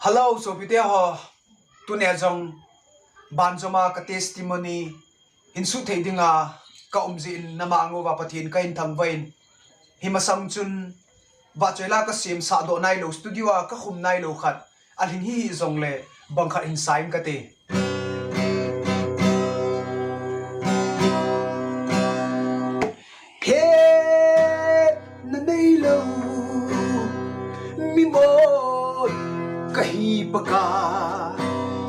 Hello, so bite ho tu ne jong banjoma ka testimony hinsu theidinga ka umjin nama angova pathin ka hin thangwain himasam chun ba choila ka sim sa do nai lo studio a ka khum nai lo khat alhin hi zong le bangkha in saim ka te he na nei lo mi mo kahi baka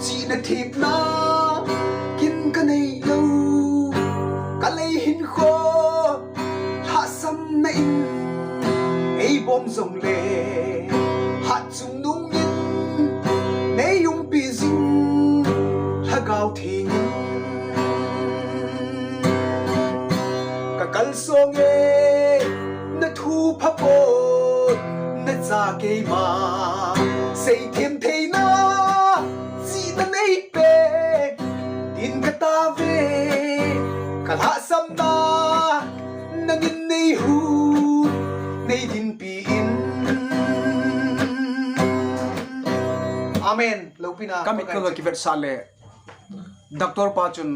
chi na thip na kin ka nei lo ka lei hin kho ha sam na in ei bom zong le ha chung nung in nei yung pi zing ha gao thing ka kal song e na thu pha po na za ke ma say thêm thế na chỉ ta nei pe tin ka ta về ka ha sam na nang in nei hu nei din pi in amen lopina kami ko kivet sale doctor pa chun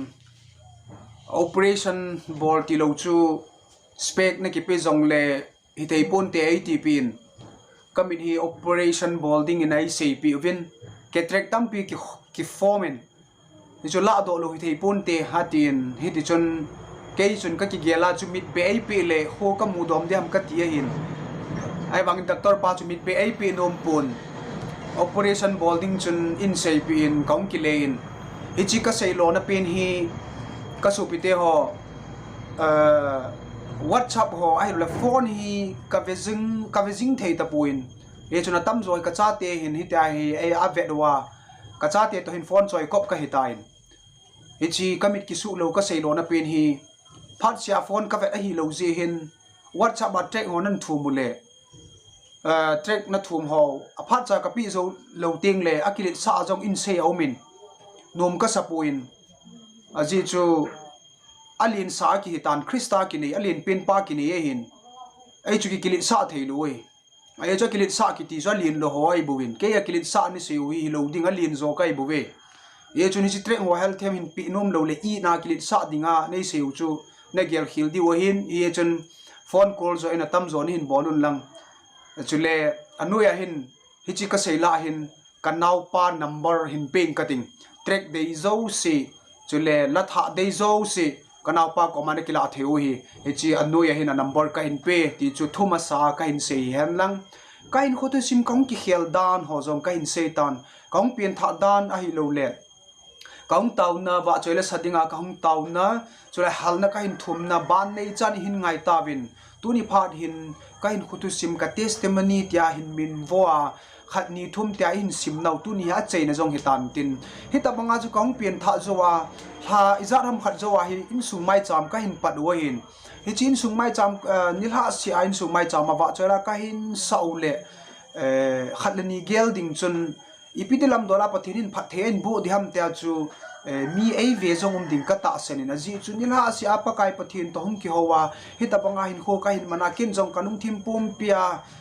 operation ball ti lo chu spec na ki pe jong le hitei pon te ai ti pin kami hi operation balding in ai sei pi vin cataract tam pi ki formen ni chu la do lo hitei pon te hatin hiti chun ke chun ka ki gela chu mit pe ai pi le ho ka mu dom de ham ka ti hin ai bang doctor pa chu mit pe ai pi nom pun operation balding chun in sei pi in kong ki le in hichi ka sei lo na pen hi ka su pi te ho WhatsApp ho ai la phone hi ka vezing thei ta puin e chuna tam zoi ka cha te hin hi ta hi e avet wa ka cha te to hin phone choi kop ka hitain hi chi kamit ki su lo ka sei lo na pen hi phat sia phone ka vet a hi lo je hin WhatsApp ba track honan thu mu le track na thum ho a phat cha ka pi zo lo ting le akilit sa jong in se aumin nom ka sapuin aji chu alin sa ki hitan krista ki nei alin pin pa ki nei hin ai chu ki kilit sa thei loi ai chu kilit sa ki ti zo lin lo hoi buwin ke ya kilit sa ni se wi lo ding alin zo kai buwe ye chu ni chi trek ho health them hin pi nom lo le i na kilit sa dinga nei se chu na gel khil di wo hin ye chun phone call zo ina tam zo ni hin bolun lang chu le anuya hin hi chi ka seila hin kanau pa number hin ping kating trek dei zo se chu le la tha dei zo se kanau pa ko mane kila theu hi chi anu ya hin number ka hin pe ti chu thuma sa ka hin sei hen lang ka hin khotu sim kong ki khel dan ho jong ka hin sei tan kong pian tha dan a hi lo le kong tau na wa choile sadinga kong tau na chule hal na ka hin thum na ban nei chan hin ngai ta win tuni phat hin ka hin khotu sim ka testimony tia hin min voa khat ni thum tia hin sim nau tu ni ha chei na jong hitan tin hita banga chu kong pian tha zowa ha izat ham khat zowa hi in sung mai cham ka hin pat wo hin hi chin sung mai cham nilha si ain sung mai cham wa chola ka hin saule khat ni gel ding chun ipitilam dola pathinin phat thein bu diham tia chu mi ei ve jong ding ka ta senin aji chu nilha si apa kai pathin to hum ki howa hita banga hin kho ka hin mana kin jong kanung thim pum pia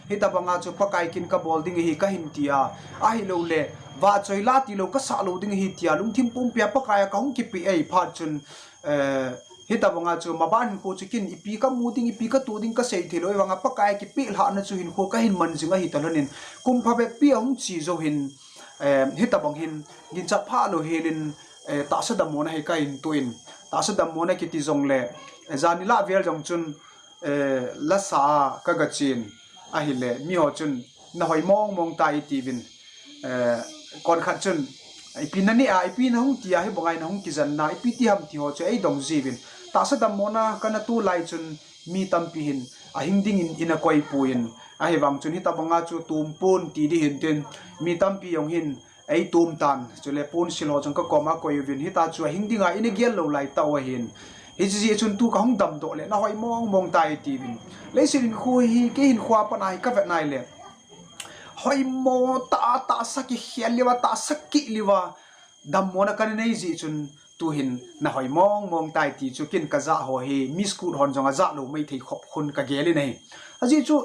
hita banga chu pakai kin ka bolding hi ka hin tia a hi lo le wa choila ti lo ka sa lo ding hi tia lung thim pum pia pakai ka hum ki pi ei phat chun hita banga chu maban ko chu kin ipi ka mu ding ipi ka tu ding ka sei thiloi wanga pakai ki pi la na chu hin kho ka hin man jinga hi talonin kum pha bek pi hum chi zo hin hita bang hin gin cha pha lo helin ta sa dam mona he kai tuin ta sa dam mona ki ti jong le zanila vel jong chun la sa ka ga chin a hi le mi ho chun na hoi mong tai ti vin kon khat chun ipi na ni a ipi na hung ti a he bangai na hung ki jan na ipi ti ham ti ho che ei dong ji vin ta sa dam mona kana tu lai chun mi tam pi hin a hing ding in a koi puin a he wang chun hi ta banga chu tum pon ti di hin ten mi tam pi yong hin ei tum tan chule pon silo jong ka koma ko yuvin hi ta chu hing dinga in gel lo lai ta wa hin hi ji chun tu ka hong dam do le na hoi mong tai ti bin le sin khu hi ke hin khwa pa nai ka ve nai le hoi mo ta sa ki hial liwa ta sa ki liwa dam mo na kan nei ji chun tu hin na hoi mong tai ti chu kin ka za ho hi mi school hon jong a za lo mai thei khop khun ka geli nei aji chu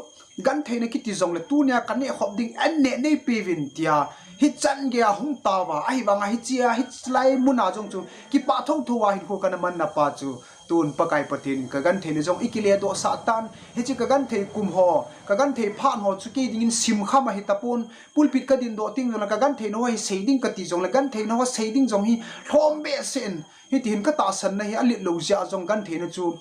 gan thei na ki ti jong le tu nya kan ne khop ding an ne nei pe vin tia hi chan ge hung ta wa ai banga hi chia hi slai muna jong chu ki pa thong thuwa hin ko kana man na pa chu tun pakai pathin ka gan thei jong ikile do satan hi chi ka gan thei kum ho ka gan thei phan ho chu ki dingin sim khama hi tapun pulpit ka din do ting na ka gan thei no hi seiding ka ti jong la gan thei no seiding jong hi thom be sen hi tin ka ta san na hi alit lo ja jong gan thei na chu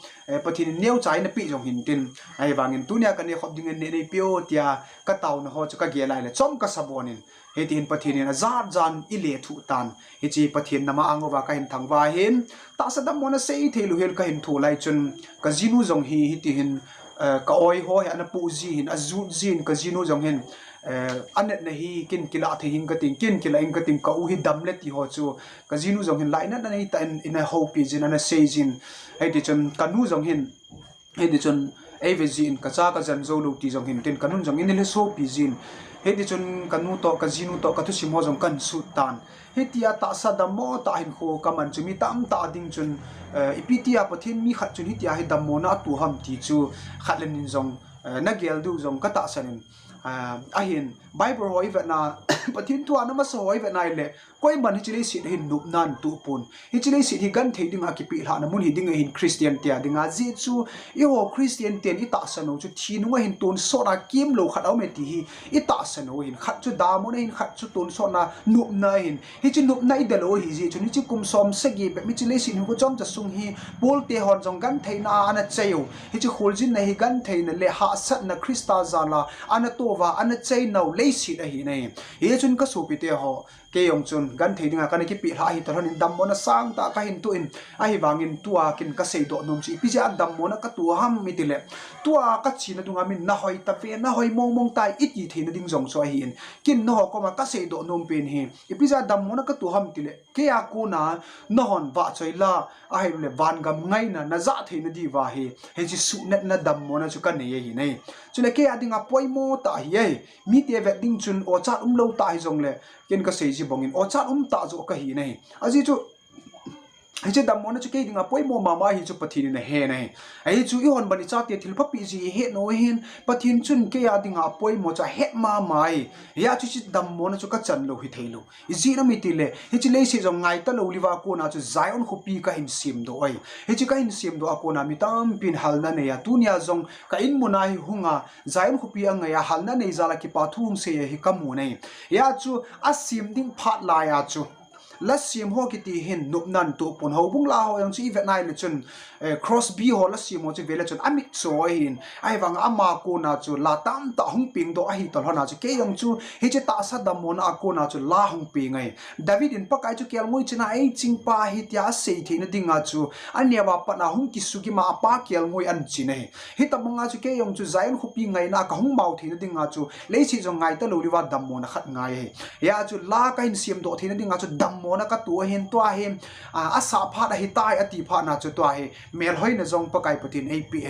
pathin neu chai na pi jong hin tin ai wangin tunia ka ne khop ding ne nei pio tia ka taw na ho chu ka ge lai le chom ka sabonin he tin pathin na zat jan ile thu tan hi chi pathin nama angova ka hin thangwa hin ta sadam mona sei thelu hel ka hin thu lai chun ka jinu jong hi ti hin ka oi ho he ana pu ji hin azut jin ka jinu jong hin anet na hi kin kila the hin ka ting kin kila in ka ting ka u hi dam le ti ho chu ka jinu jong hin lai na na nei ta in a ho pi jin ana sei jin he ti chun kanu jong hin he ti chun avjin ka cha ka jan zo lu ti jong hin tin kanun jong in le so pi jin he ti chun kanu to ka jinu to ka thu sim ho jong kan su tan he tia ta sa dam mo ta hin kho ka man chu mi tam ta ding chun ipitia pathin mi khat chun hi tia hi dam mo na tu ham ti chu khat len in jong na gel du jong ka ta sanin ahin bible hoi ve na pathin tu ana ma so hoi ve nai le koi man hi chile sit hin nup nan tu pun hi chile sit hi gan thei ding a ki pi hla na mun hi ding hin christian tia ding a ji chu i ho christian ten i ta sano chu thi nu hin tun so na kim lo khat au me ti hi i ta sano hin khat chu da mo hin khat chu tun so na nup na hin hi chu nup na i de lo hi ji chu ni chu kum som se gi be mi chile sit hu ko chom cha sung hi pol te hon jong gan thei na ana cheu hi chu khol jin na hi gan thei na le ha sat na krista zala ana to wa ana chei no le sit a hi nei hi chun ka su pi te ho ke yong chun gan thei dinga kan ki pi hla hi ton in dam mona sang ta ka hin tu in a hi wangin tua kin ka sei do nom chi pi ja dam mona ka tu ham mi tile tua ka chi na dunga min na hoi ta ve na hoi mong mong tai it yi thein ding jong so hi in kin no ko ma ka sei do nom pen hi pi ja dam mona ka tu ham tile ke a ku na no hon wa choi la a hi le van gam ngai na za thein di wa hi he chi su net na dam mona chu kan ne hi nei chule ke a dinga poimo ta hi mi te ve ding chun o chat lo ta hi jong le ken ka sei ji bongin o chat ta zo ka hi nei aji chu hi che dam mona chu ke dinga poimo mama hi chu pathin na he nei ai chu i hon bani cha te thil pha pi ji he no hin pathin chun ke ya dinga poimo cha he ma mai ya chu chi dam mona chu ka chan lo hi theilu i ji na mi ti le hi chi le si jong ngai ta lo liwa ko na chu zion khu pi ka hin sim do ai hi chi ka hin sim do ko na mi tam pin hal na ne ya tunia jong ka in muna hi hunga zion khu pi anga ya hal na nei zala ki pa thung se hi kamu nei ya chu asim ding phat la ya chu la sim ho ki ti hin nup nan tu pun ho bung la ho yang chi vet nai le chun cross b ho la sim ho chi vele chun amit so hin ai wang ama ko na chu la tam ta hung ping do a hi tol hona chu ke yong chu hi che ta sa dam mon a ko na chu la hung ping ai david in pakai chu kel moi china ai ching pa hi tia sei thein dinga chu ania ba pa na hung ki su ki ma pa kel moi an chi nei hi ta manga chu ke yong chu zain khu pi ngai na ka hung mau thein dinga chu le chi jong ngai ta lo liwa dam mon khat ngai ya chu la ka in sim do thein dinga chu dam na ka tu hin to hin asa pha da hi tai ati pha na chu to hi mel hoi na jong pakai patin apa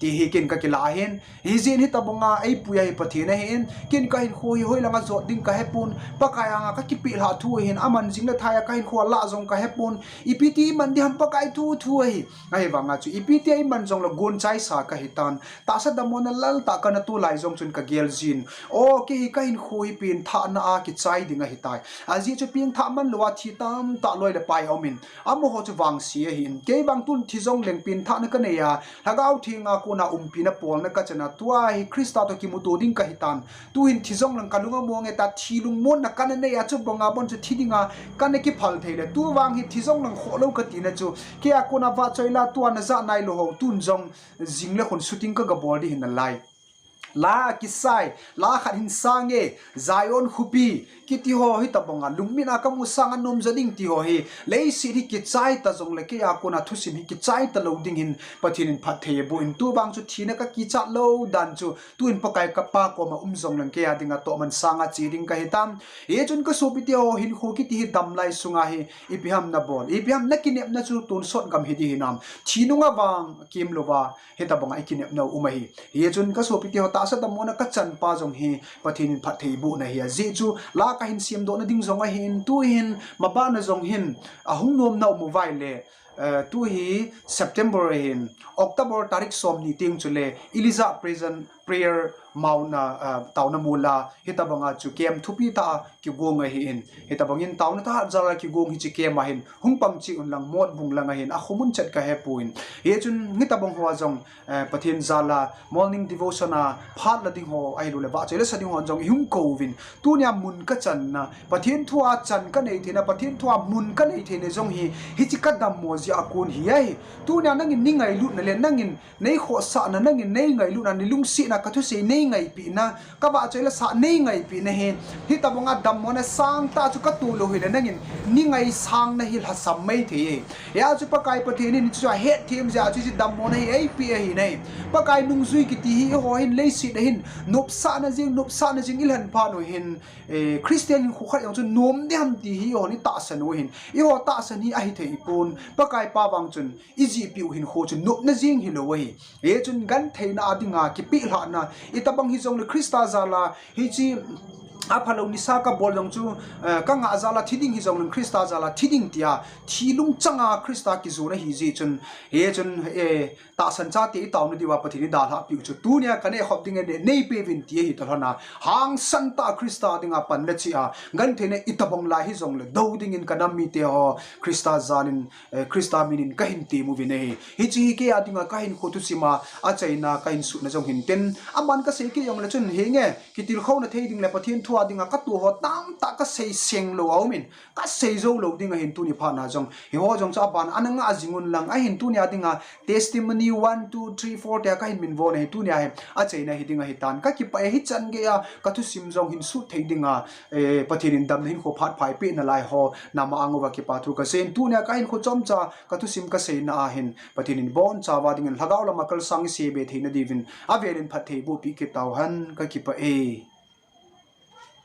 ti hi kin ka kila hin hi jin hi tabunga ai puya hi pathi na hin kin ka hin khoi hoi langa zo ding ka hepun pakai anga ka ki pi la thu hin aman jing na thaya ka hin kho la jong ka hepun ipiti man di ham pakai thu hi ai wanga chu ipiti ai man jong la gon chai sa ka hi tan ta sa damona lal ta ka na tu lai jong chun ka gel jin o ki hi ka hin khoi pin tha na a ki chai dinga hi tai aji chu ping tha man lo thi tam ta loi le pai omin amo ho chu wang si hin ke bang tun thi jong leng pin tha na ka ne ya hagau thinga ko na pina pol na ka chana tua hi krista to ki mu to ding ka hitan tu hin thi jong lang kalunga mo nge ta thilung mon na kan ne ya chu bonga bon chu thidinga kan ki phal theile tu wang hi thi jong lang kho lo ka ti na chu ke a ko na wa choila tu na za nai lo ho tun jong jingle khon shooting ka ga body hin na lai la kisai la khat hin sange zion khupi kiti ho hi tabonga lungmina kamu sanga nom jading ti ho hi lei si ri ki chai ta jong le ke ya ko na thusim hi ki chai ta lo ding hin pathin in phathe bu in tu bang chu thina ka ki cha lo dan chu tu in pakai ka pa ko ma jong lang ke ya dinga to man sanga chi ding ka hitam e chun ka so pi ti ho hin kho ki ti hi dam lai sunga hi ipiham na bol ipiham na kinep na chu tun sot gam hi di hinam thinunga bang kim lo ba he tabonga ikinep na umahi e chun ka so pi ti ho ta sa damona ka chan pa jong hi pathin phathei bu na hi ji chu la ka hin sim do na ding jong a hin tu hin maba na jong hin ahung nom na mu vai le tu hi september hin october tarik som ni ting chule iliza prison prayer mau na tau na mula hita banga chu kem thupi ta ki gong a hi in hita bangin tau na ta zara ki gong hi chi kem a hin hung pam chi un lang mot bung lang a hin a khumun chat ka he puin ye chun hita bang ho jong pathin zala morning devotion a phat la ding ho ai lu le ba chele sa ding ho jong hung ko vin tu nya mun ka chan na pathin thua chan ka nei thina pathin thua mun ka nei thine jong hi chi ka dam mo ji akun hi ai tu nya nangin ningai lu na le nangin nei kho sa na nangin nei ngai lu na ni lung si na ka thu se nei ngai pi na ka ba chele sa nei ngai pi na he hi ta bonga dam mo na sang ta chu ka tu lo hi na nangin ni ngai sang na hi la sam mai the ya chu pa kai pa the ni chu he them ja chu ji dam mo na hi ai pi hi nei pa kai nung zui ki ti hi ho hin lei si na hin nop sa na jing ilhan pa no hin Christian khu khat yang chu nom dem ti hi ho ni ta san no hin I ho ta san hi a hi the ipun pa kai pa wang chun iji piu hin kho chu nop na jing hi lo wei e chun gan theina adinga ki pi hla na itabang hi jong le Krista zala hi chi apalo nisa ka bol jong chu ka nga zala thiding hi jong Krista zala thiding tia thilung changa Krista ki zura hi ji chun he chun ta san cha ti taw ni diwa pathini da la pi chu tu nya kane khop ding ne nei pe vin ti hi talhana hang san ta Krista dinga pan na chi a gan thene itabong la hi jong le do ding in kanam mi te ho Krista zalin Krista minin ka hin ti mu vi ne hi chi ke adinga ka hin khotu sima a chaina ka hin su na jong hin ten aman ka se ke yong le chun he nge kitil kho na thei ding le pathin thua dinga ka tu ho tam ta ka sei seng lo au min ka sei zo lo dinga hin tu ni pha na jong hi ho jong cha ban ananga ajingun lang a hin tu ni adinga testimony 1 2 3 4 ta ka hin min vo ne tu ni a a chaina hi dinga hi tan ka ki pa hi chan ge ya ka thu sim jong hin su thei dinga pathin in dam hin kho phat phai pe na lai ho na ma angwa ki pa thu ka sen tu ni ka hin kho chom cha ka thu sim ka sei na a hin pathin in bon cha wa ding lagaw la makal sang se be theina divin a verin phat thei bu pi ke taw han ka ki pa